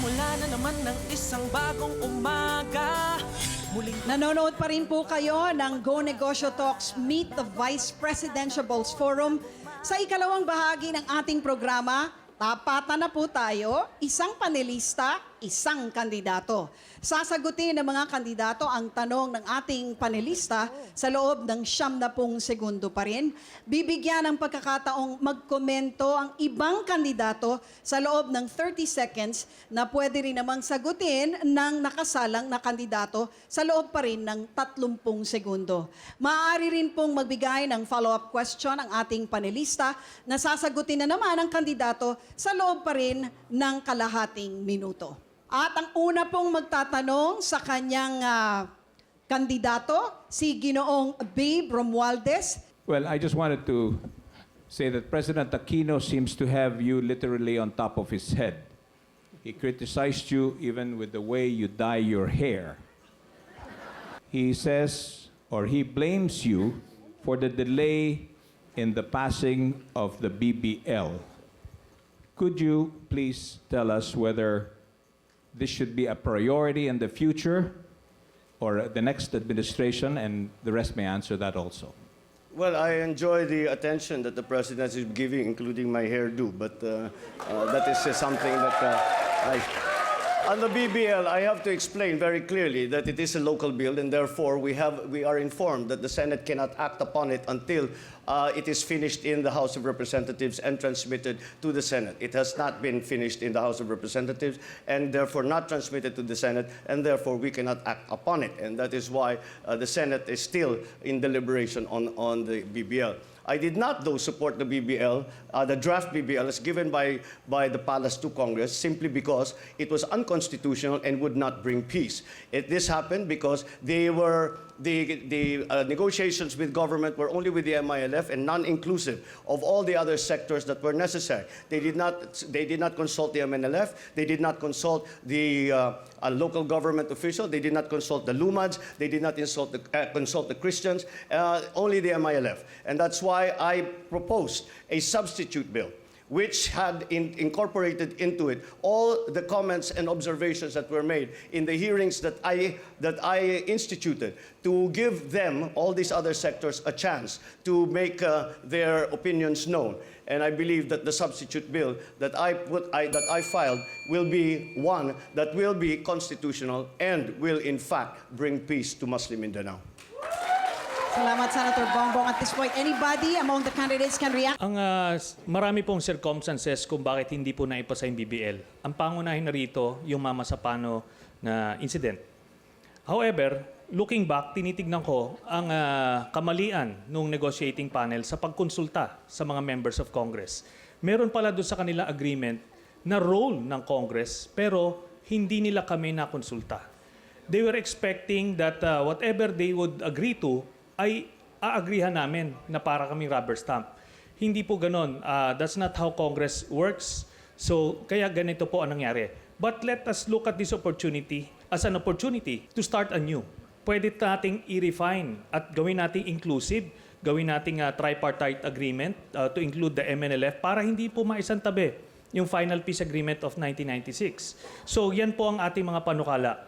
Nagsisimula na naman ng isang bagong umaga. Muling Nanonood pa rin po kayo ng Go Negosyo Talks Meet the Vice Presidentiables Forum. Sa ikalawang bahagi ng ating programa, tapatan na po tayo, isang panelista, isang kandidato. Sasagutin ng mga kandidato ang tanong ng ating panelista sa loob ng 90 segundo pa rin. Bibigyan ng pagkakataong magkomento ang ibang kandidato sa loob ng 30 seconds na pwede rin namang sagutin ng nakasalang na kandidato sa loob pa rin ng 30 segundo. Maaari rin pong magbigay ng follow-up question ang ating panelista na sasagutin na naman ang kandidato sa loob pa rin ng kalahating minuto. At ang una pong magtatanong sa kanyang kandidato, si Ginoong Babe Romualdez. Well, I just wanted to say that President Aquino seems to have you literally on top of his head. He criticized you even with the way you dye your hair. He says, or he blames you for the delay in the passing of the BBL. Could you please tell us whether this should be a priority in the future or the next administration, and the rest may answer that also? Well, I enjoy the attention that the president is giving, including my hairdo, but that is something that on the BBL, I have to explain very clearly that it is a local bill, and therefore we are informed that the Senate cannot act upon it until it is finished in the House of Representatives and transmitted to the Senate. It has not been finished in the House of Representatives and therefore not transmitted to the Senate, and therefore we cannot act upon it. And that is why the Senate is still in deliberation on the BBL. I did not, though, support the BBL, the draft BBL as given by the Palace to Congress, simply because it was unconstitutional and would not bring peace. This happened because the negotiations with government were only with the MILF and non-inclusive of all the other sectors that were necessary. They did not consult the MNLF. They did not consult the local government official. They did not consult the LUMADs. They did not consult the Christians. Only the MILF, and that's why I proposed a substitute bill, which had incorporated into it all the comments and observations that were made in the hearings that I instituted to give them, all these other sectors, a chance to make their opinions known. And I believe that the substitute bill that I filed will be one that will be constitutional and will in fact bring peace to Muslim Mindanao. Salamat, Senator Bongbong. At this point, anybody among the candidates can react? Ang marami pong circumstances kung bakit hindi po naipasa yung BBL. Ang pangunahin na rito, yung Mama Sapano na incident. However, looking back, tinitignan ko ang kamalian ng negotiating panel sa pagkonsulta sa mga members of Congress. Meron pala doon sa kanila agreement na role ng Congress, pero hindi nila kami nakonsulta. They were expecting that whatever they would agree to, ay aagrihan namin na para kaming rubber stamp. Hindi po ganon. That's not how Congress works. So, kaya ganito po ang nangyari. But let us look at this opportunity as an opportunity to start anew. Pwede nating i-refine at gawin nating inclusive, gawin nating tripartite agreement to include the MNLF para hindi po maisantabi yung final peace agreement of 1996. So, yan po ang ating mga panukala.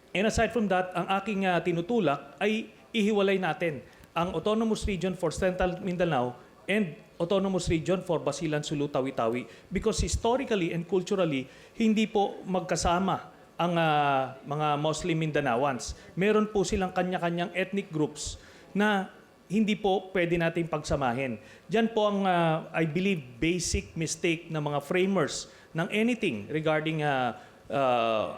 And aside from that, ang aking tinutulak ay ihiwalay natin ang Autonomous Region for Central Mindanao and Autonomous Region for Basilan, Sulu, Tawi-Tawi because historically and culturally, hindi po magkasama ang mga Muslim Mindanaoans. Meron po silang kanya-kanyang ethnic groups na hindi po pwede natin pagsamahin. Diyan po ang, I believe, basic mistake ng mga framers ng anything regarding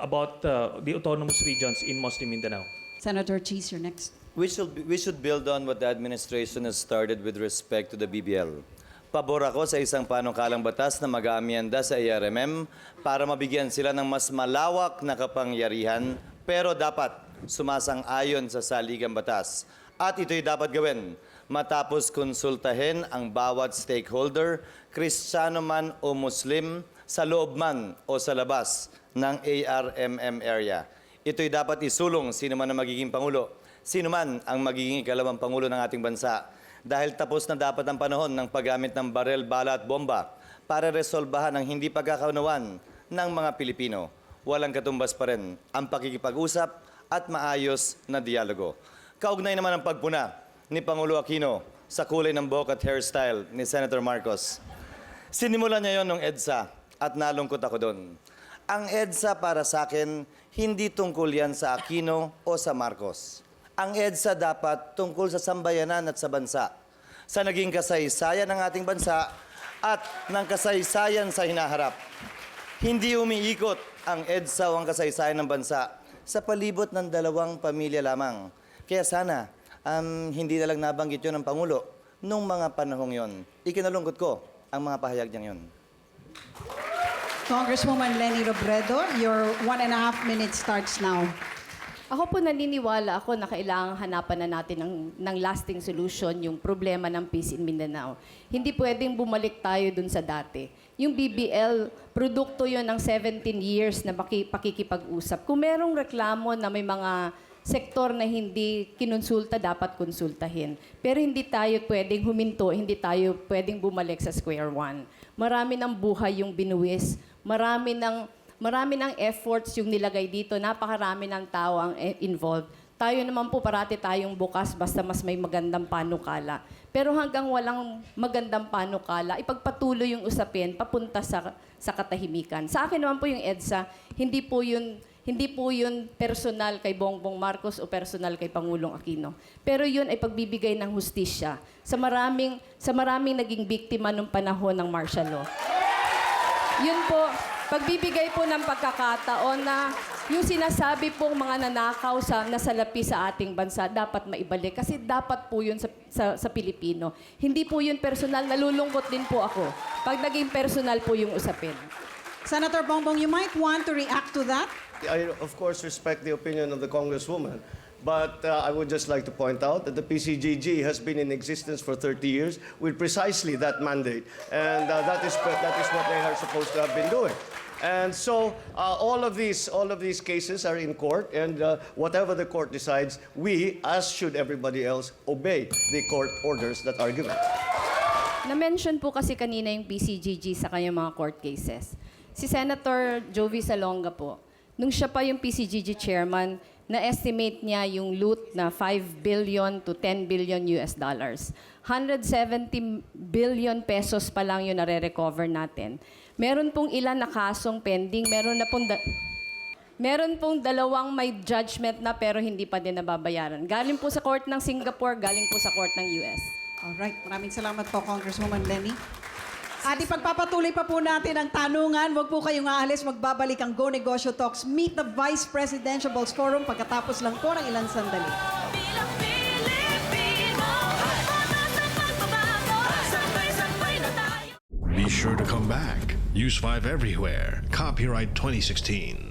about the autonomous regions in Muslim Mindanao. Senator Cheese, you're next. We should build on what the administration has started with respect to the BBL. Pabor ako sa isang panukalang batas na mag-aamyenda sa ARMM para mabigyan sila ng mas malawak na kapangyarihan pero dapat sumasang-ayon sa saligang batas. At ito'y dapat gawin matapos konsultahin ang bawat stakeholder, Kristiyano man o Muslim, sa loob man o sa labas ng ARMM area. Ito'y dapat isulong sino man ang magiging Pangulo, sino man ang magiging ikalawang Pangulo ng ating bansa. Dahil tapos na dapat ang panahon ng paggamit ng barel, bala at bomba para resolbahan ang hindi pagkakaunawan ng mga Pilipino. walang katumbas pa rin ang pakikipag-usap at maayos na dialogo. Kaugnay naman ang pagpuna ni Pangulo Aquino sa kulay ng buhok at hairstyle ni Senator Marcos. Sinimulan niya yon nung EDSA at nalungkot ako doon. Ang EDSA para sa akin, hindi tungkol yan sa Aquino o sa Marcos. Ang EDSA dapat tungkol sa sambayanan at sa bansa, sa naging kasaysayan ng ating bansa at ng kasaysayan sa hinaharap. Hindi umiikot ang EDSA o ang kasaysayan ng bansa sa palibot ng dalawang pamilya lamang. Kaya sana, hindi na lang nabanggit yun ng Pangulo nung mga panahong yon. Ikinalungkot ko ang mga pahayag niyang yun. Congresswoman Leni Robredo, your 1.5 minutes starts now. Ako po naniniwala ako na kailangang hanapan na natin ng lasting solution yung problema ng peace in Mindanao. Hindi pwedeng bumalik tayo dun sa dati. Yung BBL, produkto yon ng 17 years na pakikipag-usap. Kung merong reklamo na may mga sektor na hindi kinonsulta, dapat konsultahin. Pero hindi tayo pwedeng huminto, hindi tayo pwedeng bumalik sa square one. Marami ng buhay yung binuwis, marami ng efforts yung nilagay dito, napakarami ng tao ang involved. Tayo naman po parati tayong bukas basta mas may magandang panukala. Pero hanggang walang magandang panukala, ipagpatuloy yung usapin papunta sa katahimikan. Sa akin naman po yung EDSA, hindi po yun personal kay Bongbong Marcos o personal kay Pangulong Aquino. Pero yun ay pagbibigay ng hustisya sa maraming naging biktima nung panahon ng martial law. Yun po, pagbibigay po ng pagkakataon na yung sinasabi pong mga nanakaw na salapi sa ating bansa, dapat maibalik. Kasi dapat po yun sa Pilipino. Hindi po yun personal, nalulungkot din po ako pag naging personal po yung usapin. Senator Bongbong, you might want to react to that. I, of course, respect the opinion of the Congresswoman, but I would just like to point out that the PCGG has been in existence for 30 years with precisely that mandate, and that is what they are supposed to have been doing. And so all of these cases are in court, and whatever the court decides, we, as should everybody else, obey the court orders that are given. Na-mention po kasi kanina yung PCGG sa kanyang mga court cases. Si Senator Jovi Salonga po, nung siya pa yung PCGG chairman, na-estimate niya yung loot na 5 billion to 10 billion US dollars. 170 billion pesos pa lang yung nare-recover natin. Meron pong ilan na kasong pending, meron pong dalawang may judgment na pero hindi pa din nababayaran. Galing po sa court ng Singapore, galing po sa court ng US. Alright, maraming salamat po, Congresswoman Leni. At ipagpapatuloy pa po natin ang tanungan. Huwag po kayong aalis. Magbabalik ang Go Negosyo Talks. Meet the Vice Presidential Forum pagkatapos lang po ng ilang sandali. Bilang Pilipino, batas at pagbabago, sabay-sabay na tayo. Be sure to come back. Use 5 everywhere. Copyright 2016.